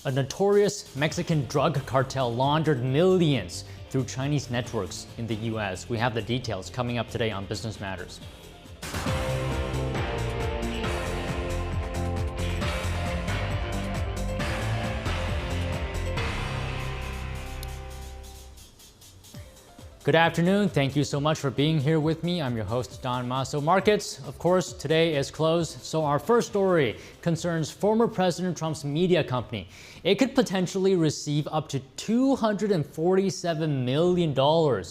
A notorious Mexican drug cartel laundered millions through Chinese networks in the U.S. We have the details coming up today on Business Matters. Good afternoon. Thank you so much for being here with me. I'm your host, Don Masso. Markets, of course, today is closed. So our first story concerns former President Trump's media company. It could potentially receive up to $247 million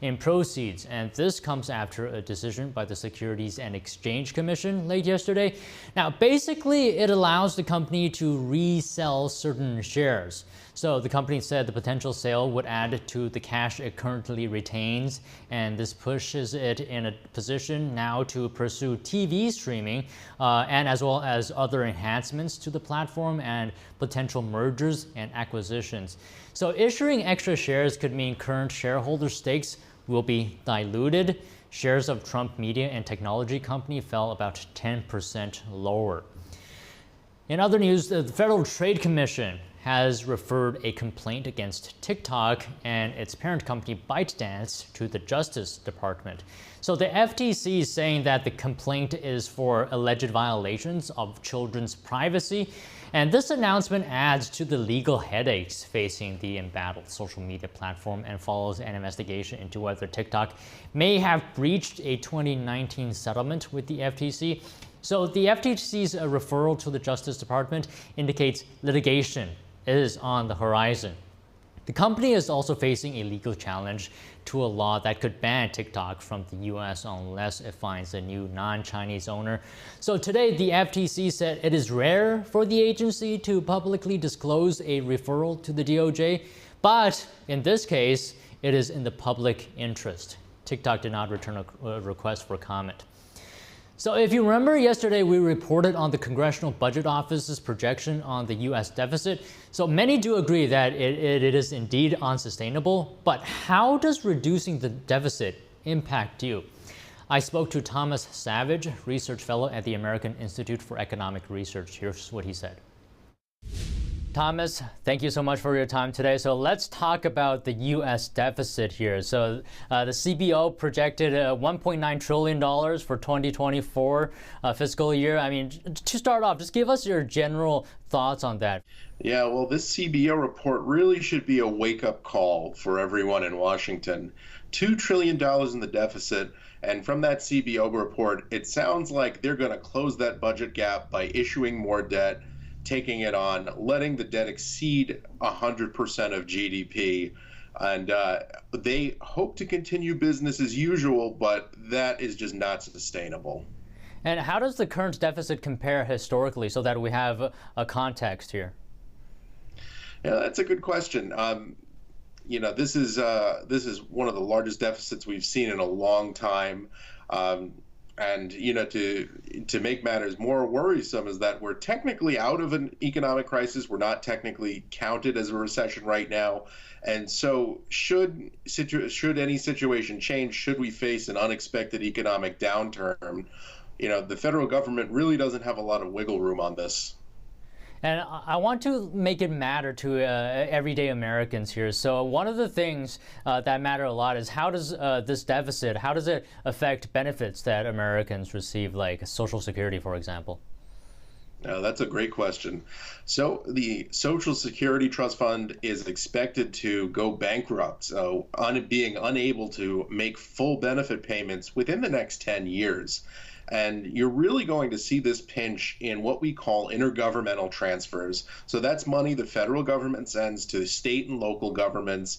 in proceeds. And this comes after a decision by the Securities and Exchange Commission late yesterday. Now, basically, it allows the company to resell certain shares. So the company said the potential sale would add to the cash it currently retains, and this pushes it in a position now to pursue TV streaming and as well as other enhancements to the platform and potential mergers and acquisitions. So issuing extra shares could mean current shareholder stakes will be diluted. Shares of Trump Media and Technology Company fell about 10% lower. In other news, the Federal Trade Commission has referred a complaint against TikTok and its parent company ByteDance to the Justice Department. So the FTC is saying that the complaint is for alleged violations of children's privacy. And this announcement adds to the legal headaches facing the embattled social media platform and follows an investigation into whether TikTok may have breached a 2019 settlement with the FTC. So the FTC's referral to the Justice Department indicates litigation is on the horizon. The company is also facing a legal challenge to a law that could ban TikTok from the US unless it finds a new non-Chinese owner. So today, the FTC said it is rare for the agency to publicly disclose a referral to the DOJ, but in this case, it is in the public interest. TikTok did not return a request for comment. So if you remember yesterday, we reported on the Congressional Budget Office's projection on the U.S. deficit. So many do agree that it is indeed unsustainable, but how does reducing the deficit impact you? I spoke to Thomas Savage, research fellow at the American Institute for Economic Research. Here's what he said. Thomas, thank you so much for your time today. So let's talk about the U.S. deficit here. So the CBO projected $1.9 trillion for 2024 fiscal year. I mean, to start off, just give us your general thoughts on that. Yeah, well, this CBO report really should be a wake-up call for everyone in Washington. $2 trillion in the deficit. And from that CBO report, it sounds like they're going to close that budget gap by issuing more debt, taking it on, letting the debt exceed 100% of GDP. And they hope to continue business as usual, but that is just not sustainable. And how does the current deficit compare historically so that we have a context here? Yeah, that's a good question. You know, this is one of the largest deficits we've seen in a long time. And, you know, to make matters more worrisome is that we're technically out of an economic crisis. We're not technically counted as a recession right now. And so should any situation change, should we face an unexpected economic downturn, you know, the federal government really doesn't have a lot of wiggle room on this. And I want to make it matter to everyday Americans here. So one of the things that matter a lot is how does this deficit, how does it affect benefits that Americans receive, like Social Security, for example? That's a great question. So the Social Security Trust Fund is expected to go bankrupt, so being unable to make full benefit payments within the next 10 years. And you're really going to see this pinch in what we call intergovernmental transfers. So that's money the federal government sends to state and local governments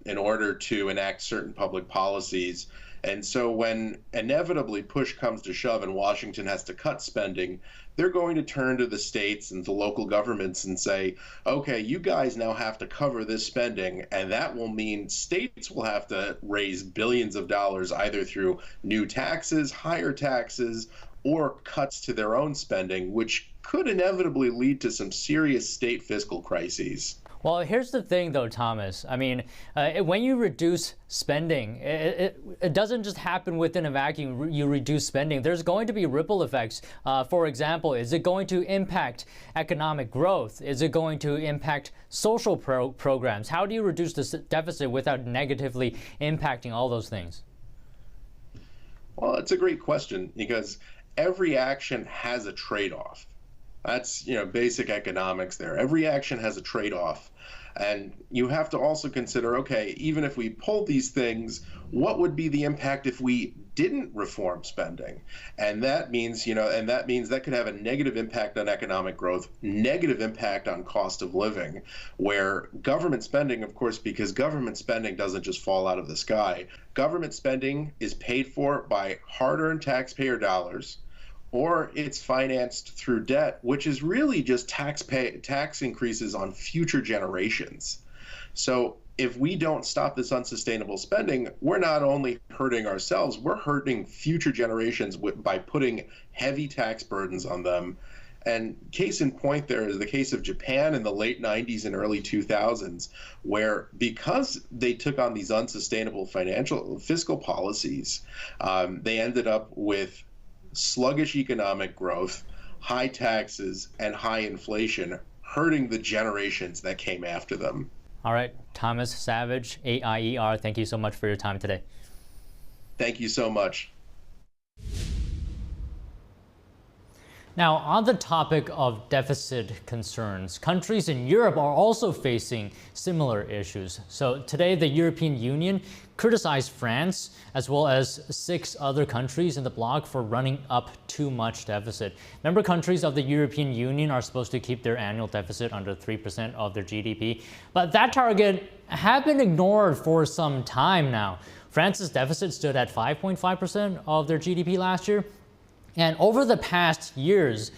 in order to enact certain public policies. And so when inevitably push comes to shove and Washington has to cut spending, they're going to turn to the states and the local governments and say, okay, you guys now have to cover this spending, and that will mean states will have to raise billions of dollars either through new taxes, higher taxes, or cuts to their own spending, which could inevitably lead to some serious state fiscal crises. Well, here's the thing, though, Thomas. I mean, when you reduce spending, it doesn't just happen within a vacuum. You reduce spending. There's going to be ripple effects. For example, is it going to impact economic growth? Is it going to impact social programs? How do you reduce the deficit without negatively impacting all those things? Well, it's a great question because every action has a trade-off. That's, basic economics there. Every action has a trade-off. And you have to also consider, okay, even if we pulled these things, what would be the impact if we didn't reform spending? And that means, that could have a negative impact on economic growth, negative impact on cost of living, where government spending, of course, because government spending doesn't just fall out of the sky. Government spending is paid for by hard-earned taxpayer dollars, or it's financed through debt, which is really just tax increases on future generations. So if we don't stop this unsustainable spending, we're not only hurting ourselves, we're hurting future generations by putting heavy tax burdens on them. And case in point there is the case of Japan in the late 90s and early 2000s, where because they took on these unsustainable fiscal policies, they ended up with sluggish economic growth, high taxes, and high inflation, hurting the generations that came after them. All right, Thomas Savage, AIER, thank you so much for your time today. Thank you so much. Now, on the topic of deficit concerns, countries in Europe are also facing similar issues. So today, the European Union criticized France, as well as 6 other countries in the bloc for running up too much deficit. Member countries of the European Union are supposed to keep their annual deficit under 3% of their GDP, but that target had been ignored for some time now. France's deficit stood at 5.5% of their GDP last year. And over the past years,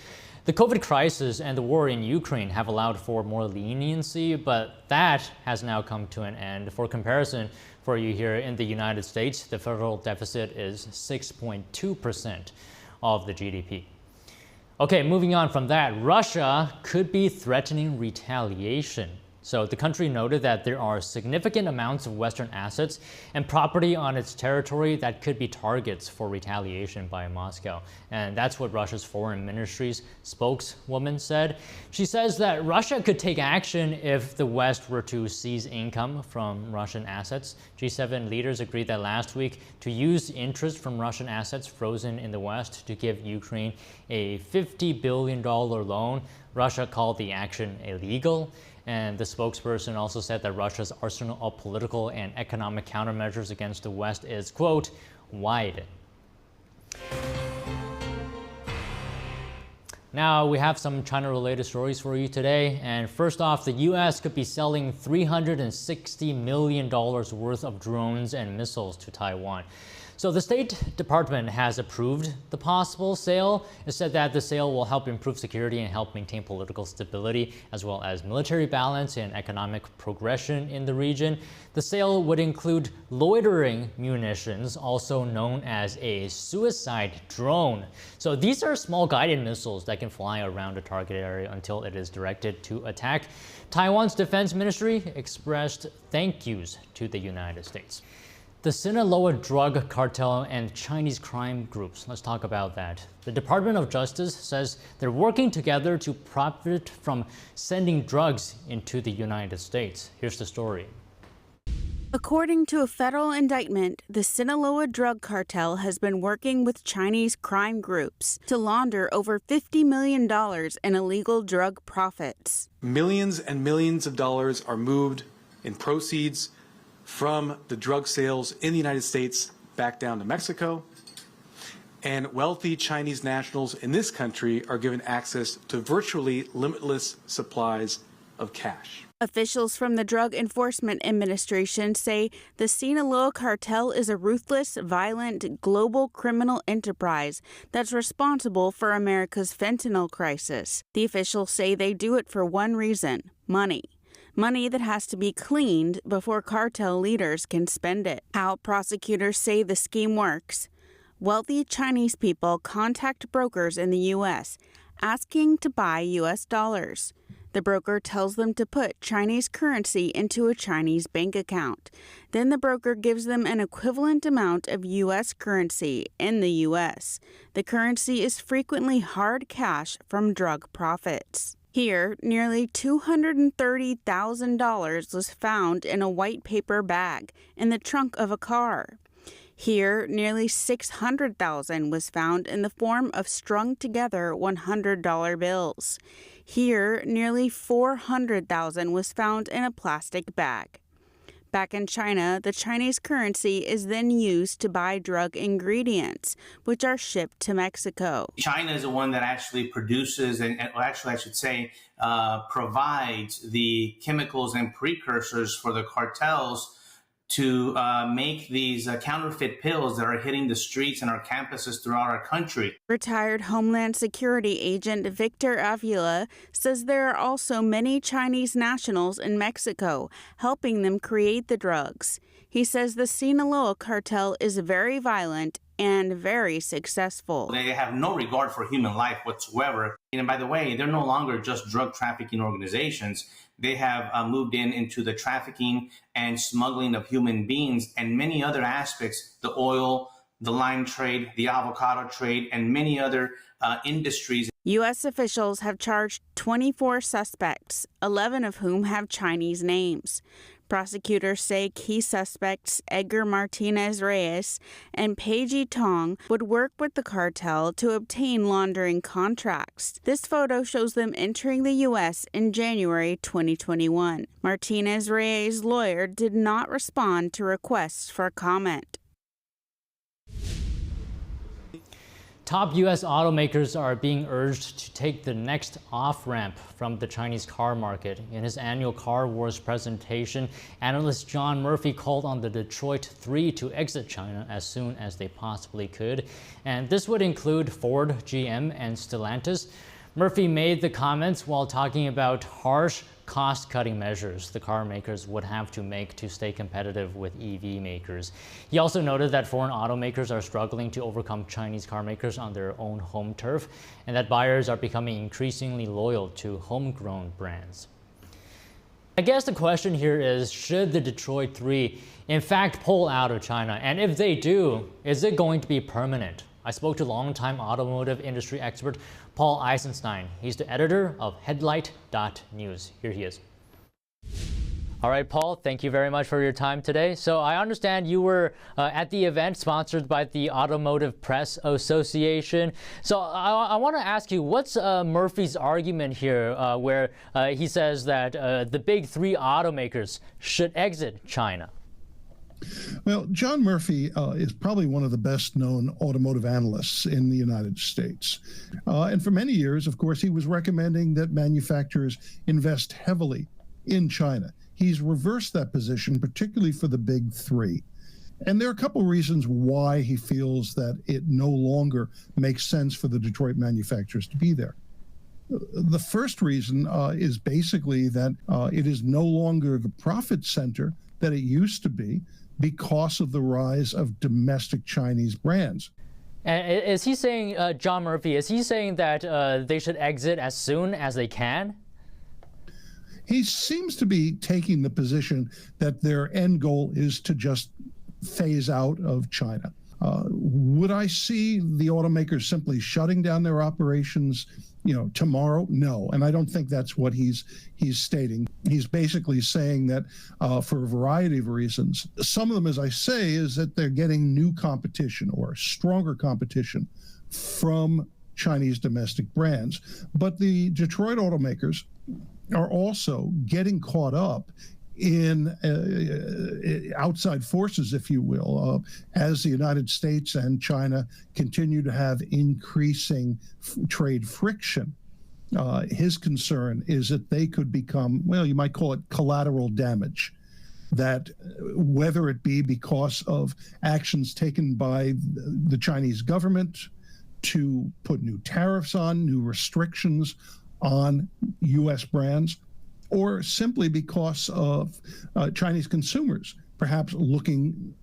the COVID crisis and the war in Ukraine have allowed for more leniency, but that has now come to an end. For comparison, for you here in the United States, the federal deficit is 6.2% of the GDP. Okay, moving on from that, Russia could be threatening retaliation. So the country noted that there are significant amounts of Western assets and property on its territory that could be targets for retaliation by Moscow. And that's what Russia's foreign ministry's spokeswoman said. She says that Russia could take action if the West were to seize income from Russian assets. G7 leaders agreed that last week to use interest from Russian assets frozen in the West to give Ukraine a $50 billion loan. Russia called the action illegal. And the spokesperson also said that Russia's arsenal of political and economic countermeasures against the West is, quote, wide. Now we have some China-related stories for you today. And first off, the U.S. could be selling $360 million worth of drones and missiles to Taiwan. So the State Department has approved the possible sale. It said that the sale will help improve security and help maintain political stability, as well as military balance and economic progression in the region. The sale would include loitering munitions, also known as a suicide drone. So these are small guided missiles that can fly around a target area until it is directed to attack. Taiwan's defense ministry expressed thank yous to the United States. The Sinaloa drug cartel and Chinese crime groups. Let's talk about that. The Department of Justice says they're working together to profit from sending drugs into the United States. Here's the story. According to a federal indictment, the Sinaloa drug cartel has been working with Chinese crime groups to launder over $50 million in illegal drug profits. Millions and millions of dollars are moved in proceeds from the drug sales in the United States back down to Mexico. And wealthy Chinese nationals in this country are given access to virtually limitless supplies of cash. Officials from the Drug Enforcement Administration say the Sinaloa cartel is a ruthless, violent, global criminal enterprise that's responsible for America's fentanyl crisis. The officials say they do it for one reason: money. Money that has to be cleaned before cartel leaders can spend it. How prosecutors say the scheme works: wealthy Chinese people contact brokers in the U.S. asking to buy U.S. dollars. The broker tells them to put Chinese currency into a Chinese bank account. Then the broker gives them an equivalent amount of U.S. currency in the U.S. The currency is frequently hard cash from drug profits. Here, nearly $230,000 was found in a white paper bag in the trunk of a car. Here, nearly $600,000 was found in the form of strung-together $100 bills. Here, nearly $400,000 was found in a plastic bag. Back in China, the Chinese currency is then used to buy drug ingredients, which are shipped to Mexico. China is the one that actually produces, and actually I should say, provides the chemicals and precursors for the cartels to make these counterfeit pills that are hitting the streets and our campuses throughout our country. Retired Homeland Security agent Victor Avila says there are also many Chinese nationals in Mexico helping them create the drugs. He says the Sinaloa cartel is very violent and very successful. They have no regard for human life whatsoever. And by the way, they're no longer just drug trafficking organizations. They have moved into the trafficking and smuggling of human beings and many other aspects, the oil, the lime trade, the avocado trade, and many other industries. U.S. officials have charged 24 suspects, 11 of whom have Chinese names. Prosecutors say key suspects Edgar Martinez Reyes and Peiji Tong would work with the cartel to obtain laundering contracts. This photo shows them entering the U.S. in January 2021. Martinez Reyes' lawyer did not respond to requests for comment. Top U.S. automakers are being urged to take the next off-ramp from the Chinese car market. In his annual Car Wars presentation, analyst John Murphy called on the Detroit Three to exit China as soon as they possibly could. And this would include Ford, GM, and Stellantis. Murphy made the comments while talking about harsh cost-cutting measures the car makers would have to make to stay competitive with EV makers. He also noted that foreign automakers are struggling to overcome Chinese car makers on their own home turf, and that buyers are becoming increasingly loyal to homegrown brands. I guess the question here is, should the Detroit Three in fact pull out of China? And if they do, is it going to be permanent? I spoke to longtime automotive industry expert Paul Eisenstein. He's the editor of Headlight.News. Here he is. All right, Paul, thank you very much for your time today. So I understand you were at the event sponsored by the Automotive Press Association. So I want to ask you, what's Murphy's argument here where he says that the big three automakers should exit China? Well, John Murphy is probably one of the best known automotive analysts in the United States. And for many years, of course, he was recommending that manufacturers invest heavily in China. He's reversed that position, particularly for the big three. And there are a couple of reasons why he feels that it no longer makes sense for the Detroit manufacturers to be there. The first reason is basically that it is no longer the profit center that it used to be, because of the rise of domestic Chinese brands. And is he saying, John Murphy, is he saying that they should exit as soon as they can? He seems to be taking the position that their end goal is to just phase out of China. Would I see the automakers simply shutting down their operations, tomorrow? No, and I don't think that's what he's stating. He's basically saying that for a variety of reasons. Some of them, as I say, is that they're getting new competition or stronger competition from Chinese domestic brands. But the Detroit automakers are also getting caught up in outside forces, if you will, as the United States and China continue to have increasing trade friction. His concern is that they could become, well, you might call it collateral damage, that whether it be because of actions taken by the Chinese government to put new tariffs on, new restrictions on U.S. brands, or simply because of Chinese consumers perhaps looking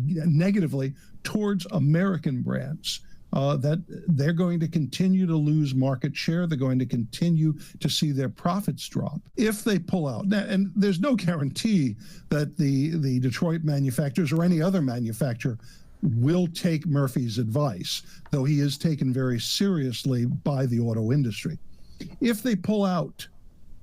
negatively towards American brands that they're going to continue to lose market share. They're going to continue to see their profits drop if they pull out. Now, and there's no guarantee that the Detroit manufacturers or any other manufacturer will take Murphy's advice, though he is taken very seriously by the auto industry. If they pull out,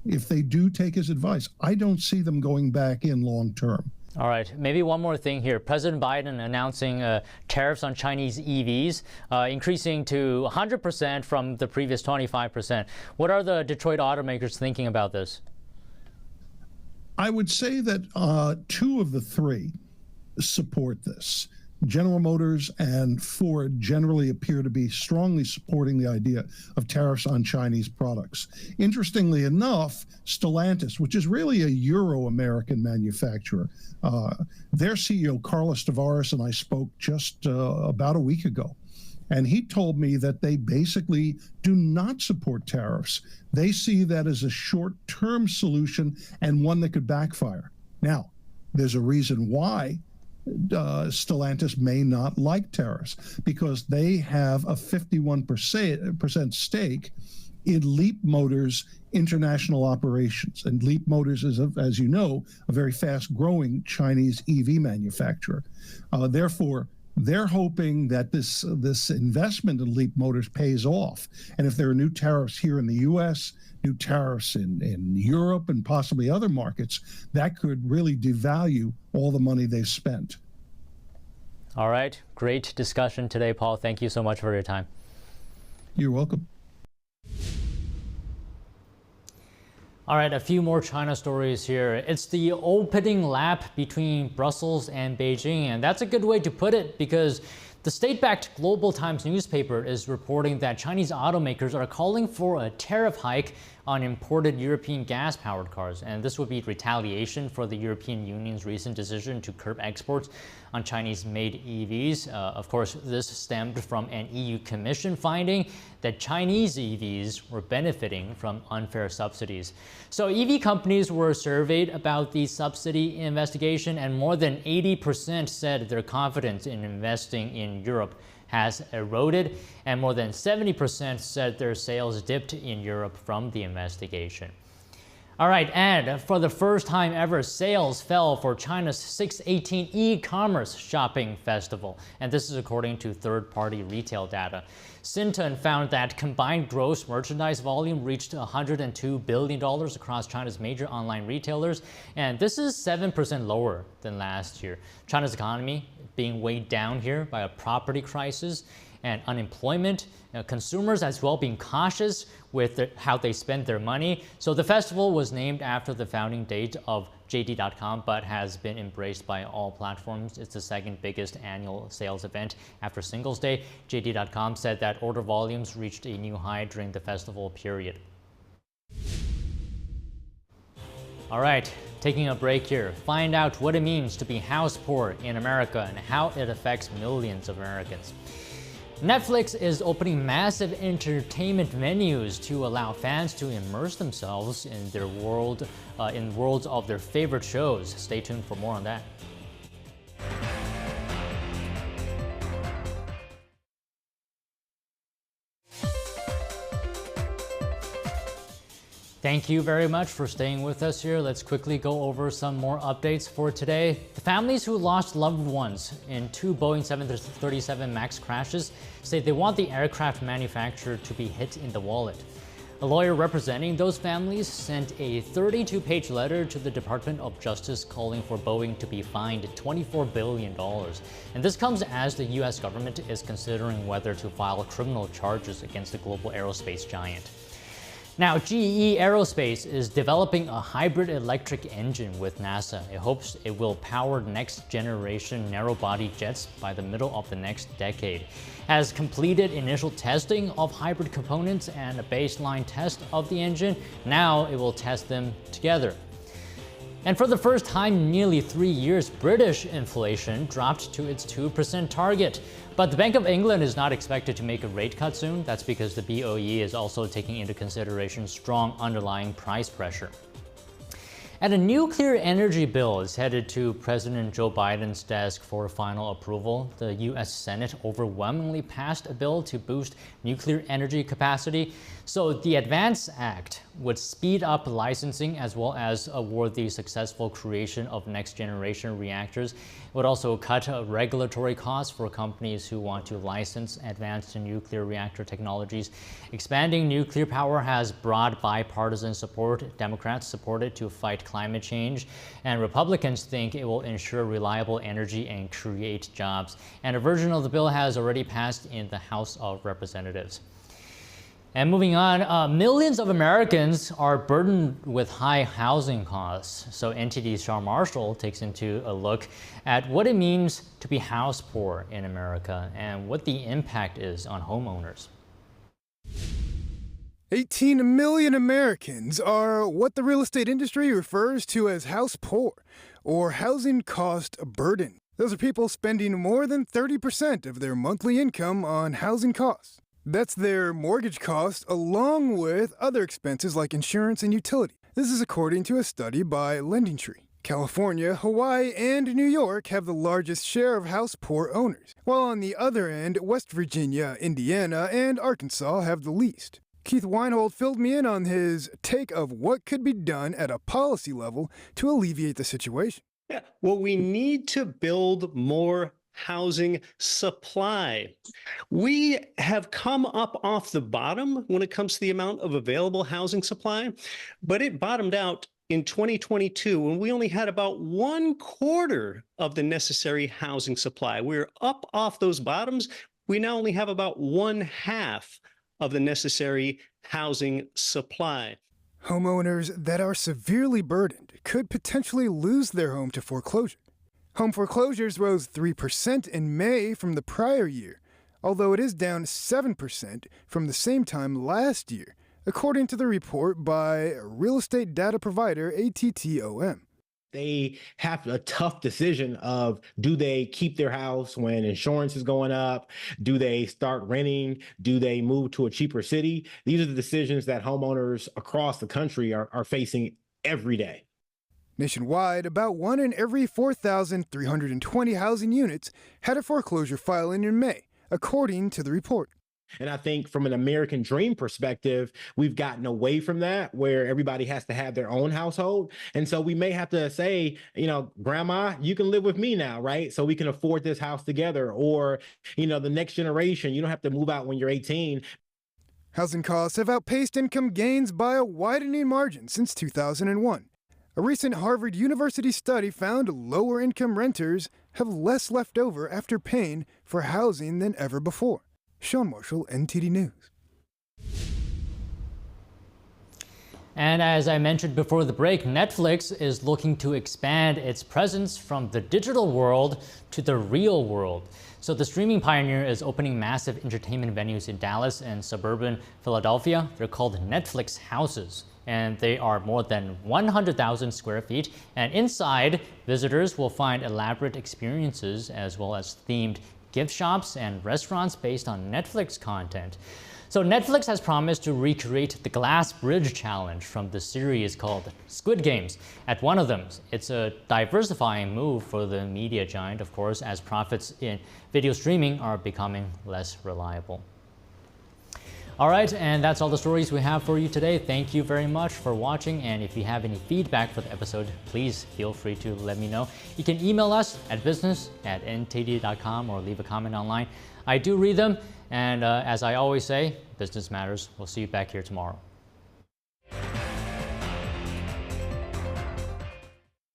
if they do take his advice, I don't see them going back in long term. All right, maybe one more thing here. President Biden announcing tariffs on Chinese EVs, increasing to 100% from the previous 25%. What are the Detroit automakers thinking about this? I would say that two of the three support this. General Motors and Ford generally appear to be strongly supporting the idea of tariffs on Chinese products. Interestingly enough, Stellantis, which is really a Euro-American manufacturer, their CEO, Carlos Tavares, and I spoke just about a week ago. And he told me that they basically do not support tariffs. They see that as a short-term solution and one that could backfire. Now, there's a reason why Stellantis may not like tariffs, because they have a 51% stake in Leap Motors' international operations. And Leap Motors is, as you know, a very fast-growing Chinese EV manufacturer. Therefore, they're hoping that this investment in Leap Motors pays off. And if there are new tariffs here in the U.S., new tariffs in Europe and possibly other markets, that could really devalue all the money they've spent. All right, great discussion today, Paul. Thank you so much for your time. You're welcome. All right, a few more China stories here. It's the opening lap between Brussels and Beijing, and that's a good way to put it because the state-backed Global Times newspaper is reporting that Chinese automakers are calling for a tariff hike on imported European gas-powered cars, and this would be retaliation for the European Union's recent decision to curb exports on Chinese-made EVs. Of course, this stemmed from an EU Commission finding that Chinese EVs were benefiting from unfair subsidies. So EV companies were surveyed about the subsidy investigation, and more than 80% said their confidence in investing in Europe has eroded, and more than 70% said their sales dipped in Europe from the investigation. All right, and for the first time ever, sales fell for China's 618 e-commerce shopping festival, and this is according to third-party retail data. Sinton found that combined gross merchandise volume reached $102 billion across China's major online retailers, and this is 7% lower than last year. China's economy being weighed down here by a property crisis and unemployment, consumers as well being cautious with how they spend their money. So the festival was named after the founding date of JD.com, but has been embraced by all platforms. It's the second biggest annual sales event after Singles Day. JD.com said that order volumes reached a new high during the festival period. All right, taking a break here. Find out what it means to be house poor in America and how it affects millions of Americans. Netflix is opening massive entertainment venues to allow fans to immerse themselves in their world, in worlds of their favorite shows. Stay tuned for more on that. Thank you very much for staying with us here. Let's quickly go over some more updates for today. The families who lost loved ones in two Boeing 737 MAX crashes say they want the aircraft manufacturer to be hit in the wallet. A lawyer representing those families sent a 32-page letter to the Department of Justice calling for Boeing to be fined $24 billion. And this comes as the U.S. government is considering whether to file criminal charges against the global aerospace giant. Now, GE Aerospace is developing a hybrid electric engine with NASA. It hopes it will power next-generation narrow-body jets by the middle of the next decade. Has completed initial testing of hybrid components and a baseline test of the engine. Now it will test them together. And for the first time in nearly 3 years, British inflation dropped to its 2% target. But the Bank of England is not expected to make a rate cut soon. That's because the BOE is also taking into consideration strong underlying price pressure. And a nuclear energy bill is headed to President Joe Biden's desk for final approval. The U.S. Senate overwhelmingly passed a bill to boost nuclear energy capacity. So the ADVANCE Act would speed up licensing as well as award the successful creation of next-generation reactors. It would also cut regulatory costs for companies who want to license advanced nuclear reactor technologies. Expanding nuclear power has broad bipartisan support. Democrats support it to fight climate change, and Republicans think it will ensure reliable energy and create jobs. And a version of the bill has already passed in the House of Representatives. And moving on, millions of Americans are burdened with high housing costs. So NTD's Sean Marshall takes into a look at what it means to be house poor in America and what the impact is on homeowners. 18 million Americans are what the real estate industry refers to as house poor, or housing cost burden. Those are people spending more than 30% of their monthly income on housing costs. That's their mortgage costs along with other expenses like insurance and utility. This is according to a study by LendingTree. California, Hawaii, and New York have the largest share of house poor owners, while on the other end, West Virginia, Indiana, and Arkansas have the least. Keith Weinhold filled me in on his take of what could be done at a policy level to alleviate the situation. Yeah, well, we need to build more housing supply. We have come up off the bottom when it comes to the amount of available housing supply, but it bottomed out in 2022 when we only had about 1/4 of the necessary housing supply. We're up off those bottoms. We now only have about 1/2 of the necessary housing supply. Homeowners that are severely burdened could potentially lose their home to foreclosure. Home foreclosures rose 3% in May from the prior year, although it is down 7% from the same time last year, according to the report by real estate data provider ATTOM. They have a tough decision of, do they keep their house when insurance is going up? Do they start renting? Do they move to a cheaper city? These are the decisions that homeowners across the country are facing every day. Nationwide, about 1 in every 4,320 housing units had a foreclosure filing in May, according to the report. And I think from an American dream perspective, we've gotten away from that, where everybody has to have their own household. And so we may have to say, Grandma, you can live with me now, right? So we can afford this house together. Or, the next generation, you don't have to move out when you're 18. Housing costs have outpaced income gains by a widening margin since 2001. A recent Harvard University study found lower income renters have less left over after paying for housing than ever before. Sean Marshall, NTD News. And as I mentioned before the break, Netflix is looking to expand its presence from the digital world to the real world. So the streaming pioneer is opening massive entertainment venues in Dallas and suburban Philadelphia. They're called Netflix houses, and they are more than 100,000 square feet. And inside, visitors will find elaborate experiences as well as themed gift shops and restaurants based on Netflix content. So Netflix has promised to recreate the Glass Bridge challenge from the series called Squid Games. At one of them, it's a diversifying move for the media giant, of course, as profits in video streaming are becoming less reliable. All right, and that's all the stories we have for you today. Thank you very much for watching, and if you have any feedback for the episode, please feel free to let me know. You can email us at business@ntd.com or leave a comment online. I do read them, and as I always say, business matters. We'll see you back here tomorrow.